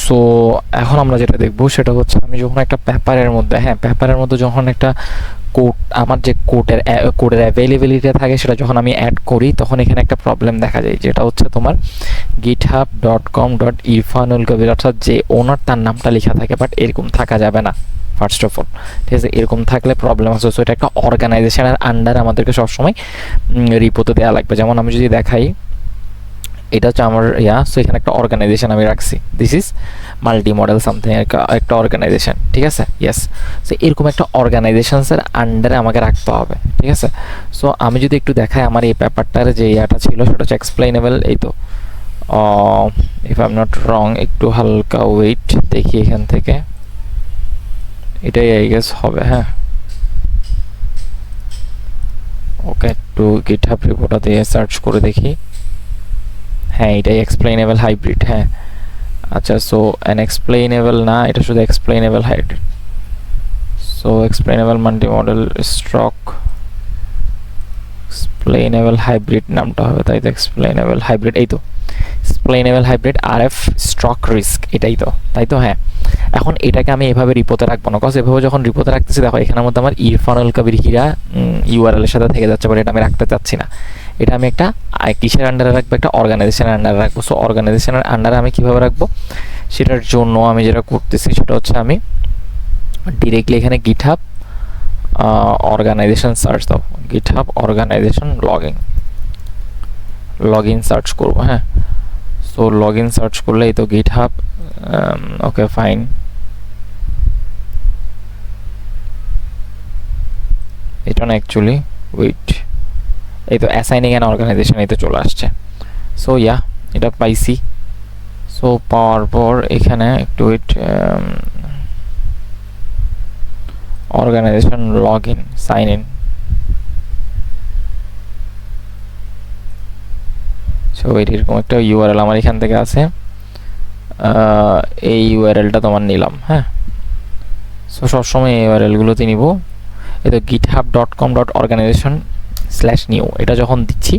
So এখন আমরা যেটা দেখব সেটা হচ্ছে আমি যখন একটা পেপারের মধ্যে পেপারের মধ্যে যখন একটা কোড আমার যে কোডের অ্যাভেলেবিলিটি থাকে সেটা যখন আমি অ্যাড করি তখন এখানে একটা প্রবলেম দেখা যায়, যেটা হচ্ছে তোমার github.com.irfanul kabir অর্থাৎ যে ওনার তার নামটা লেখা থাকে, বাট এরকম থাকা যাবে না। ফার্স্ট অফ অল ঠিক আছে, এরকম থাকলে প্রবলেম আছে। সো এটা একটা অর্গানাইজেশনের আন্ডারে আমাদেরকে সবসময় রিপোর্টে দেওয়া লাগবে। যেমন আমি যদি দেখাই, এটা হচ্ছে আমার সো এখানে একটা অর্গানাইজেশন আমি রাখছি, this is multi model something, একটা অর্গানাইজেশন, ঠিক আছে। ইয়েস, সো এরকম একটা অর্গানাইজেশনসের আন্ডারে আমাকে রাখতে হবে, ঠিক আছে। সো আমি যদি একটু দেখাই আমার এই পেপারটার যে ইয়াটা ছিল সেটা হচ্ছে এক্সপ্লেনেবল, এই তো if I am not wrong, একটু হালকা ওয়েট দেখি এখান থেকে, এটাই আই গেস হবে। হ্যাঁ, ওকে, একটু গিটহাব রিপোর্টটা দিয়ে সার্চ করে দেখি। হ্যাঁ, এটাই এক্সপ্লেনেবল হাইব্রিড। হ্যাঁ, আচ্ছা, সো অ্যান এক্সপ্লেনেবল না, এটা শুধু explainable hybrid. So explainable multi model stroke explainable hybrid নামটা হবে, তাই তো? এক্সপ্লেনেবল হাইব্রিড, এই তো explainable hybrid RF stroke risk, এটাই তো, তাই তো? হ্যাঁ, এখন এটাকে আমি এভাবে রিপোর্টে রাখবো না, কজ এভাবে যখন রিপোর্টে রাখতেছি দেখো এখানের মধ্যে আমার ইরফানুল কবির হীরা URL এর সাথে থেকে যাচ্ছে, বাট এটা আমি রাখতে চাচ্ছি না। এটা আমি একটা কিসের আন্ডারে রাখবো? একটা অর্গানাইজেশনের আন্ডারে রাখবো। সো অর্গানাইজেশনের আন্ডারে আমি কীভাবে রাখবো সেটার জন্য আমি যেটা করতেছি সেটা হচ্ছে আমি ডিরেক্টলি এখানে গিটহাব অর্গানাইজেশন সার্চ দাও, GitHub organisation log in search করবো। হ্যাঁ, সো লগ ইন সার্চ করলেই তো গিটহাব, ওকে ফাইন, এটা না অ্যাকচুয়ালি, ওয়েট, এই তো অ্যাসাইনিং অ্যান অর্গানাইজেশন, এই তো চলে আসছে। সো এটা পাইছি। সো পাওয়ার পর এখানে একটু wait, organisation log in, sign in. So এরকম একটা URL আমার এখান থেকে আছে, এই URLটা তোমার নিলাম। হ্যাঁ, সো সবসময় এই URLগুলোতে নিব। এই তো github.com.organization/new, এটা যখন দিচ্ছি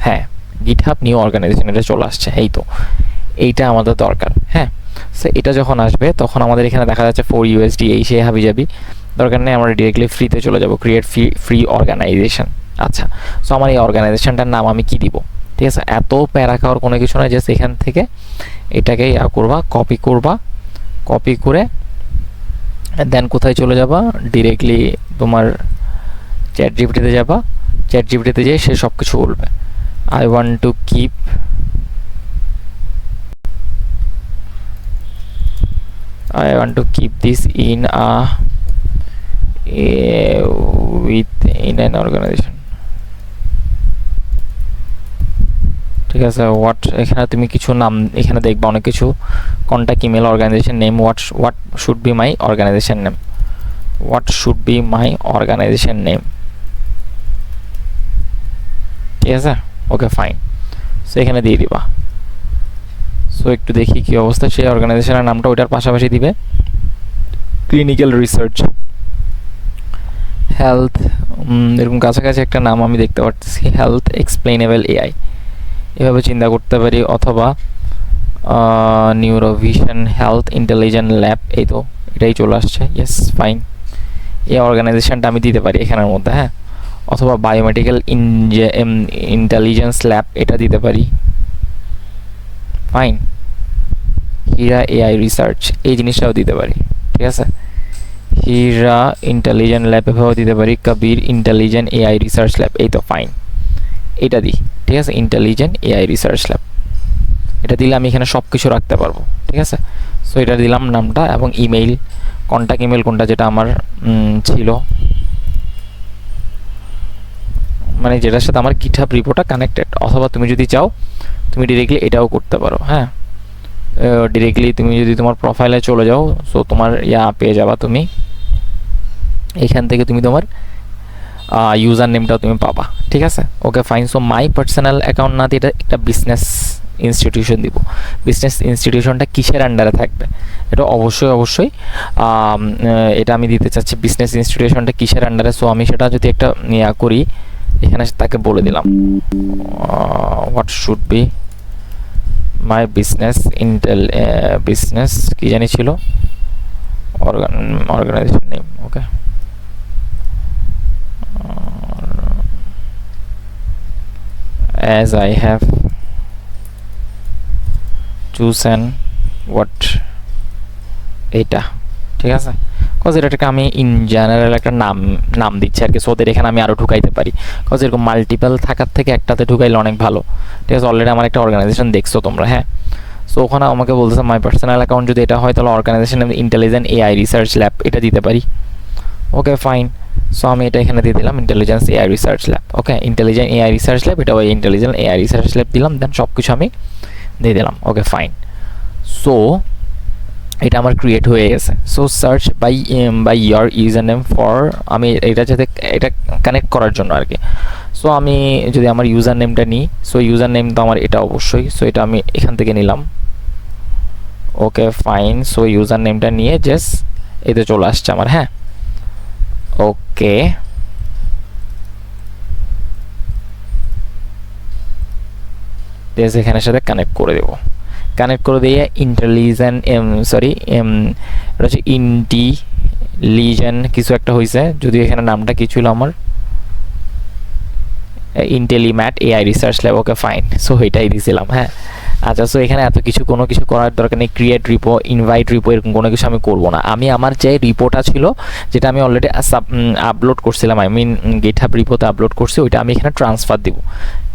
হ্যাঁ, গিটহাব নিউ অর্গানাইজেশন, এটা চলে আসছে। এই তো এইটা আমাদের দরকার। হ্যাঁ, সো এটা যখন আসবে তখন আমাদের এখানে দেখা যাচ্ছে 4 USD, এই সে হাবি যাবি, দরকার নেই, আমরা ডিরেক্টলি ফ্রিতে চলে যাব, ক্রিয়েট ফ্রি অর্গানাইজেশন। আচ্ছা, সো আমার এই অর্গানাইজেশনটার নাম আমি কি দিব? ঠিক আছে, এত প্যারা খাওয়ার কোনো কিছু নয়, জাস্ট এখান থেকে এটাকে কপি করে দেন কোথায় চলে যাবা? ডিরেক্টলি তোমার চ্যাট জিপিটিতে যাবা, চ্যাট জিপিটিতে যেয়ে সে সব কিছু বলবে, I want to keep this in an organization, ঠিক আছে। হোয়াট, এখানে তুমি কিছু নাম এখানে দেখবা অনেক কিছু, contact email, organisation name, what should be my organisation name, ঠিক আছে। ওকে ফাইন, সো এখানে দিয়ে দিবা। সো একটু দেখি কি অবস্থা, সেই অর্গানাইজেশনের নামটা ওইটার পাশাপাশি দিবে, ক্লিনিক্যাল রিসার্চ হেলথ, এরকম কাছাকাছি একটা নাম আমি দেখতে পাচ্ছি, হেলথ এক্সপ্লেনেবল AI, এভাবে চিন্তা করতে পারি, অথবা নিউরোভিশন হেলথ ইন্টেলিজেন্ট ল্যাব, এই তো এটাই চলে আসছে। ইয়েস, ফাইন, এই অর্গানাইজেশনটা আমি দিতে পারি এখানের মধ্যে। হ্যাঁ, অথবা বায়োমেডিক্যাল ইন্টেলিজেন্স ল্যাব, এটা দিতে পারি। ফাইন, হীরা AI রিসার্চ, এই জিনিসটাও দিতে পারি, ঠিক আছে। হীরা ইন্টেলিজেন্ট ল্যাব এভাবেও দিতে পারি, কবির ইন্টেলিজেন্ট AI রিসার্চ ল্যাব, এই তো ফাইন, এটা দিই, ঠিক আছে। ইন্টেলিজেন্ট AI রিসার্চ ল্যাব, এটা দিলে আমি এখানে সব কিছু রাখতে পারবো, ঠিক আছে। সো এটা দিলাম নামটা, এবং ইমেইল, কন্ট্যাক্ট ইমেল কোনটা, যেটা আমার ছিল, মানে যেটার সাথে আমার গিটহাব রিপোর্টটা কানেক্টেড, অথবা তুমি যদি চাও তুমি ডিরেক্টলি এটাও করতে পারো। হ্যাঁ, ডিরেক্টলি তুমি যদি তোমার প্রোফাইলে চলে যাও, সো তোমার পেয়ে যাবা তুমি, এখান থেকে তুমি তোমার ইউজার নেমটাও তুমি পাবা, ঠিক আছে। ওকে fine, so my personal account না দিয়ে এটা একটা বিজনেস ইনস্টিটিউশন দিব। বিজনেস ইনস্টিটিউশনটা কিসের আন্ডারে থাকবে? এটা অবশ্যই এটা আমি দিতে চাচ্ছি, বিজনেস ইনস্টিটিউশনটা কিসের আন্ডারে। সো আমি সেটা যদি একটা করি, এখানে তাকে বলে দিলাম what should be my business business কি জানি ছিল, organisation name, okay, as I have chosen what, এটা ঠিক আছে, কজ এটাকে আমি ইন জেনারেল একটা নাম দিচ্ছি আর কি, সো ওদের এখানে আমি আরও ঢুকাইতে পারি, কজ এরকম মাল্টিপল থাকার থেকে একটাতে ঢুকাইলে অনেক ভালো। ঠিক আছে, অলরেডি আমার একটা অর্গানাইজেশন দেখছো তোমরা, হ্যাঁ। সো ওখানে আমাকে বলতেছে মাই পার্সোনাল অ্যাকাউন্ট যদি এটা হয় তাহলে organisation intelligent AI research lab এটা দিতে পারি। ওকে ফাইন, সো আমি এটা এখানে দিয়ে দিলাম ইন্টেলিজেন্স এআই রিসার্চ ল্যাব। ওকে, ইন্টেলিজেন্ট এআই রিসার্চ ল্যাব, এটা ওই ইন্টেলিজেন্ট এআই রিসার্চ ল্যাব দিলাম, দেন সব কিছু আমি দিয়ে দিলাম। ওকে ফাইন, সো এটা আমার ক্রিয়েট হয়ে গেছে। So search by your user name for, আমি এটা যাতে এটা কানেক্ট করার জন্য আর কি। সো আমি যদি আমার ইউজার নেমটা নিই, সো ইউজার নেম তো আমার এটা অবশ্যই, সো এটা আমি এখান থেকে নিলাম। ওকে ফাইন, সো ইউজার নেমটা নিয়ে জাস্ট এতে চলে আসছে আমার, হ্যাঁ। ওকে, এখানের সাথে কানেক্ট করে দেবো, কানেক্ট করে দিয়ে ইন্টেলিজেন্ট এটা হচ্ছে ইন্টেলিজেন্ট কিছু একটা হয়েছে, যদি এখানে নামটা কি ছিল আমার, Intellimat AI research lab. Okay fine, so এটাই দিয়েছিলাম, হ্যাঁ। আচ্ছা, সো এখানে এত কিছু কোনো কিছু করার দরকার নেই, ক্রিয়েট রিপো, ইনভাইট রিপো, এরকম কোনো কিছু আমি করবো না। আমি আমার যে রিপোটা ছিল, যেটা আমি অলরেডি আপলোড করছিলাম, আই মিন গিটহাব রিপোতে আপলোড করছি, ওইটা আমি এখানে ট্রান্সফার দিব।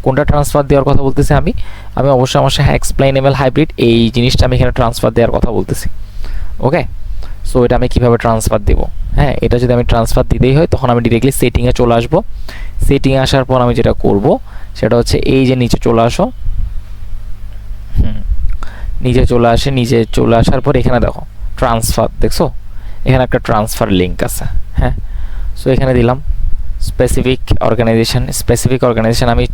কোনটা ট্রান্সফার দেওয়ার কথা বলতেছি আমি অবশ্যই আমার সাথে এক্সপ্লেইনেবল হাইব্রিড এই জিনিসটা আমি এখানে ট্রান্সফার দেওয়ার কথা বলতেছি। ওকে, সো এটা আমি কীভাবে ট্রান্সফার দেব, হ্যাঁ, এটা যদি আমি ট্রান্সফার দিতেই হয় তখন আমি ডিরেক্টলি সেটিংয়ে চলে আসবো। সেটিংয়ে আসার পর আমি যেটা করব সেটা হচ্ছে এই যে নিচে চলে আসো, নিচে চলে আসার পর এখানে দেখো ট্রান্সফার, দেখছো এখানে একটা ট্রান্সফার লিঙ্ক আছে, হ্যাঁ। সো এখানে দিলাম স্পেসিফিক অর্গানাইজেশন, আমি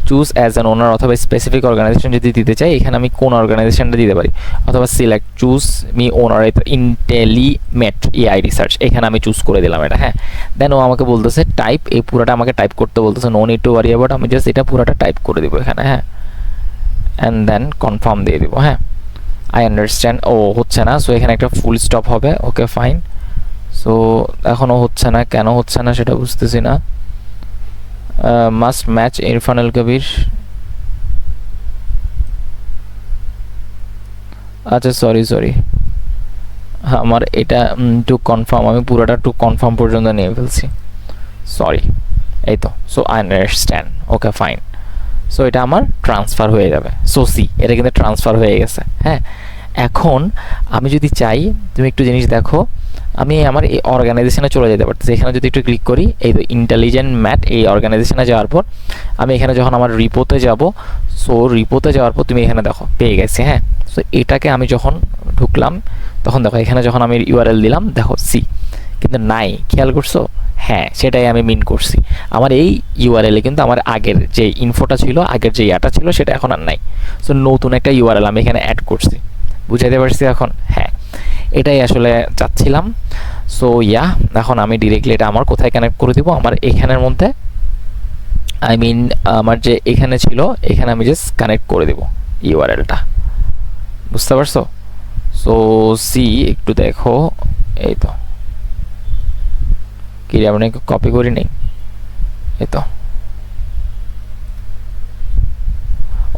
চুজ অ্যাজ অ্যান ওনার অথবা স্পেসিফিক অর্গানাইজেশন যদি দিতে চাই, এখানে আমি কোন অর্গানাইজেশনটা দিতে পারি, অথবা সিলেক্ট চুজ মি ওনার, ইন্টেলিমেট এআই রিসার্চ, এখানে আমি চুজ করে দিলাম এটা, হ্যাঁ। দেন ও আমাকে বলতেছে টাইপ, এই পুরোটা আমাকে টাইপ করতে বলতেছে, no need to worry about, আমি জাস্ট এটা পুরোটা টাইপ করে দিব এখানে, হ্যাঁ, অ্যান্ড দেন কনফার্ম দিয়ে দিব, হ্যাঁ। আই আন্ডারস্ট্যান্ড, ও হচ্ছে না, সো এখানে একটা ফুল স্টপ হবে। ওকে ফাইন, সো এখনও হচ্ছে না, কেন হচ্ছে না সেটা বুঝতেছি না। মাস্ট ম্যাচ ইরফান আল কবির, আচ্ছা সরি আমার এটা টু কনফার্ম, আমি পুরোটা টু কনফার্ম পর্যন্ত নিয়ে ফেলছি, সরি। এই তো, so I understand. Okay fine, so এটা আমার ট্রান্সফার হয়ে যাবে। সো সি, এটা কিন্তু ট্রান্সফার হয়ে গেছে, হ্যাঁ। এখন আমি যদি চাই, তুমি একটু জিনিস দেখো, আমি আমার এই অর্গানাইজেশনে চলে যেতে পারতেছি, এখানে যদি একটু ক্লিক করি, এই তো ইন্টেলিজেন্ট ম্যাট এই অর্গানাইজেশনে যাওয়ার পর আমি এখানে যখন আমার রিপোতে যাব, সো রিপোতে যাওয়ার পর তুমি এখানে দেখো পেয়ে গেছি, হ্যাঁ। সো এটাকে আমি যখন ঢুকলাম তখন দেখো এখানে যখন আমি ইউআরএল দিলাম, দেখো সি, কিন্তু নাই, খেয়াল করছো, হ্যাঁ, সেটাই আমি মিন করছি। আমার এই ইউআরএলে কিন্তু আমার আগের যে ইনফোটা ছিল, আগের যে ইয়াটা ছিল, সেটা এখন আর নাই। সো নতুন একটা ইউআরএল আমি এখানে অ্যাড করছি, বুঝাইতে পারছি এখন, হ্যাঁ, এটাই আসলে চাচ্ছিলাম। সো ইয়া, এখন আমি ডিরেক্টলি এটা আমার কোথায় কানেক্ট করে দিব, আমার এখানের মধ্যে, আই মিন আমার যে এখানে ছিল, এখানে আমি জাস্ট কানেক্ট করে দেব ইউআরএলটা, বুঝতে পারছো। সো সি, একটু দেখো, এই তো কি আমি কপি করি নেই, এই তো,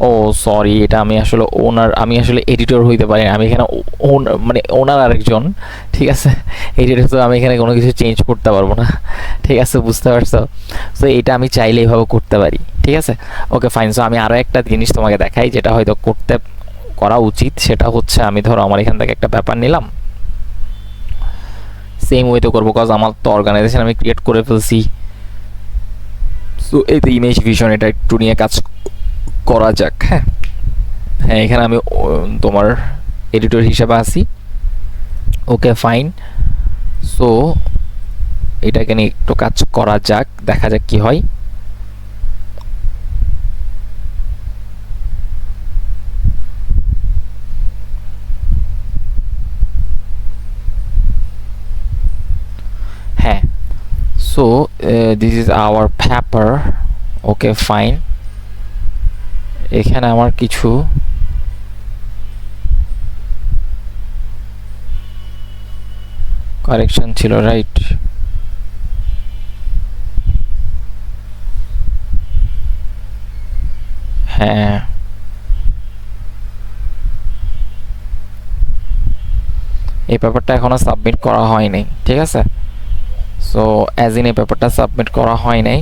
ও সরি, এটা আমি আসলে আমি আসলে এডিটর হইতে পারি না, আমি এখানে মানে ওনার আরেকজন, ঠিক আছে, এডিটর, তো আমি এখানে কোনো কিছু চেঞ্জ করতে পারবো না, ঠিক আছে, বুঝতে পারছো। সো এটা আমি চাইলে এইভাবে করতে পারি, ঠিক আছে। ওকে ফাইন, সো আমি আরও একটা জিনিস তোমাকে দেখাই যেটা হয়তো করা উচিত, সেটা হচ্ছে আমি ধরো আমার এখান থেকে একটা ব্যাপার নিলাম, সেম ওয়েতে করবো, কজ আমার তো অর্গানাইজেশন আমি ক্রিয়েট করে ফেলছি। সো এই তো ইমেজ ভিশন, এটা একটু নিয়ে কাজ করা যাক, হ্যাঁ। এখানে আমি তোমার এডিটর হিসেবে আছি। ওকে ফাইন, সো এটাকে নিয়ে একটু কাজ করা যাক, দেখা যাক কি হয়। হ্যাঁ, so this is our paper. Okay fine, এখানে আমার কিছু কারেকশন ছিল, রাইট? হ্যাঁ, এই পেপারটা এখনো সাবমিট করা হয়নি, ঠিক আছে? সো অ্যাজ ইন এই পেপারটা সাবমিট করা হয় নাই,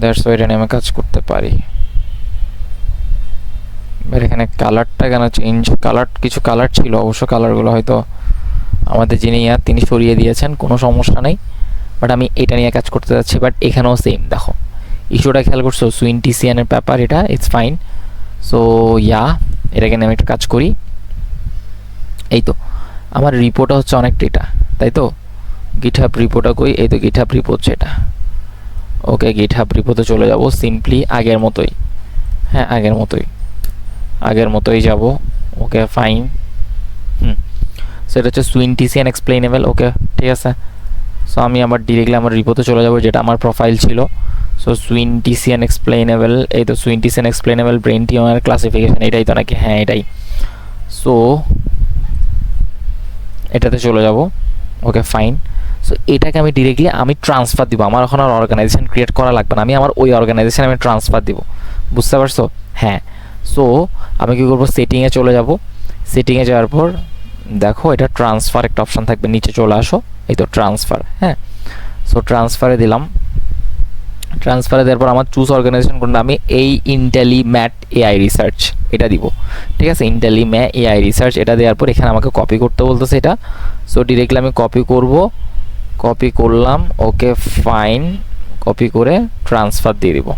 দ্যাটস ওয়াই এটা নিয়ে আমি কাজ করতে পারি। এবার এখানে কালারটা কেন চেঞ্জ, কিছু কালার ছিল অবশ্য, কালারগুলো হয়তো আমাদের যিনি তিনি সরিয়ে দিয়েছেন, কোনো সমস্যা নেই। বাট আমি এটা নিয়ে কাজ করতে যাচ্ছি। বাট এখানেও সেম, দেখো ইস্যুটা খেয়াল করছো, সুইনটিসিয়ানের পেপার, এটা ইটস ফাইন। সো এটাকে নিয়ে আমি একটা কাজ করি। এই তো আমার রিপোর্টটা হচ্ছে অনেক ডেটা, তাই তো? গিটহাব রিপোর্টটা কই? এই তো গিটহাব রিপোর্ট সেটা। ওকে, গিটহাব রিপোর্টে চলে যাব সিম্পলি আগের মতোই। হ্যাঁ, আগের মতোই যাব। Okay fine. সেটা হচ্ছে সুইনটিসিয়ান এক্সপ্লেনেবল। ওকে ঠিক আছে। সো আমি আবার ডিরেক্টলি আমার রিপোর্টে চলে যাব, যেটা আমার প্রোফাইল ছিল। সো সুইনটিসিয়ান এক্সপ্লেনেবল, এই তো সুইনটিসিয়ান এক্সপ্লেনেবল ব্রেন টিউমার ক্লাসিফিকেশন, এটাই তো নাকি? হ্যাঁ এটাই। সো এটাতে চলে যাব। ওকে ফাইন। সো এটাকে আমি ডিরেক্টলি ট্রান্সফার দিব, আমার এখন আর অর্গানাইজেশন ক্রিয়েট করা লাগবে না, আমি আমার ওই অর্গানাইজেশনে আমি ট্রান্সফার দিব। বুঝতে পারছো? হ্যাঁ। সো আমি কী করবো, সেটিংয়ে চলে যাব। সেটিংয়ে যাওয়ার পর দেখো এটা ট্রান্সফার একটা অপশান থাকবে, নিচে চলে আসো, এই তো ট্রান্সফার। হ্যাঁ, সো ট্রান্সফারে দিলাম। ট্রান্সফারে দেওয়ার পর আমার চুজ অর্গানাইজেশন কোনটা, আমি এই ইন্টেলিম্যাট এআই রিসার্চ এটা দিব। ঠিক আছে, ইন্টেলিম্যা এআই রিসার্চ এটা দেওয়ার পর এখানে আমাকে কপি করতে বলতেছে এটা। সো ডিরেক্টলি আমি কপি করব, কপি করলাম। ওকে ফাইন, কপি করে ট্রান্সফার দিয়ে দিব।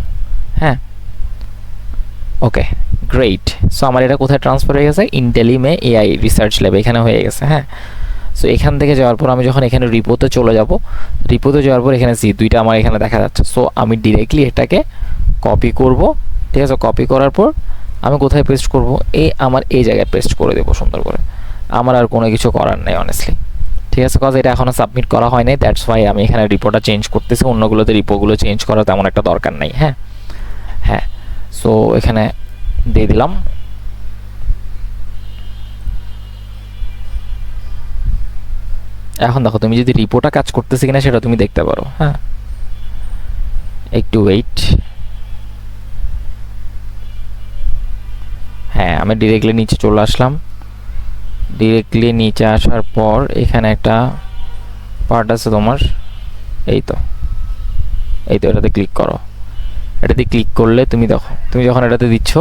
হ্যাঁ, ওকে গ্রেট। সো আমার এটা কোথায় ট্রান্সফার হয়ে গেছে? ইন্টেলিমে এআই রিসার্চ ল্যাব এখানে হয়ে গেছে। হ্যাঁ, সো এখান থেকে যাওয়ার পর আমি যখন এখানে রিপোর্টে চলে যাব, রিপোর্টে যাওয়ার পর এখানে দুইটা আমার এখানে দেখা যাচ্ছে। সো আমি ডিরেক্টলি এটাকে কপি করব। ঠিক আছে, কপি করার পর আমি কোথায় পেস্ট করব? আমার এই জায়গায় পেস্ট করে দেবো সুন্দর করে। আমার আর কোনো কিছু করার নেই অনেস্টলি। ঠিক আছে, কজ এটা এখনও সাবমিট করা হয় নাই, দ্যাটস ওয়াই আমি এখানে রিপোর্টটা চেঞ্জ করতেছি। অন্যগুলোতে রিপোর্টগুলো চেঞ্জ করা তেমন একটা দরকার নেই। হ্যাঁ হ্যাঁ, সো এখানে দিয়ে দিলাম। এখন দেখো তুমি যদি রিপোর্টটা কাজ করতেছে কিনা সেটা তুমি দেখতে পারো। হ্যাঁ, একটু ওয়েট। হ্যাঁ, আমি ডিরেক্টলি নিচে চলে আসলাম। ডিরেক্টলি নিচে আসার পর এখানে একটা পার্ট আছে তোমার, এই তো এটাতে ক্লিক করো। এটাতে ক্লিক করলে তুমি দেখো, তুমি যখন এটাতে দিচ্ছ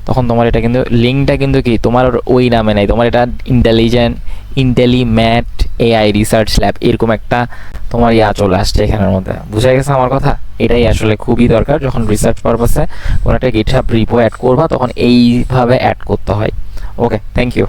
তখন তোমার এটা কিন্তু লিঙ্কটা কিন্তু কি তোমার ওই নামে নেই, তোমার এটা ইন্টেলিম্যাট এআই রিসার্চ ল্যাব এরকম একটা তোমার চলে আসছে এখানের মধ্যে। বুঝা গেছে আমার কথা? এটাই আসলে খুবই দরকার যখন রিসার্চ পারপাসে কোনো একটা গিটহাব রিপো অ্যাড করবা, তখন এইভাবে অ্যাড করতে হয়। ওকে, থ্যাংক ইউ।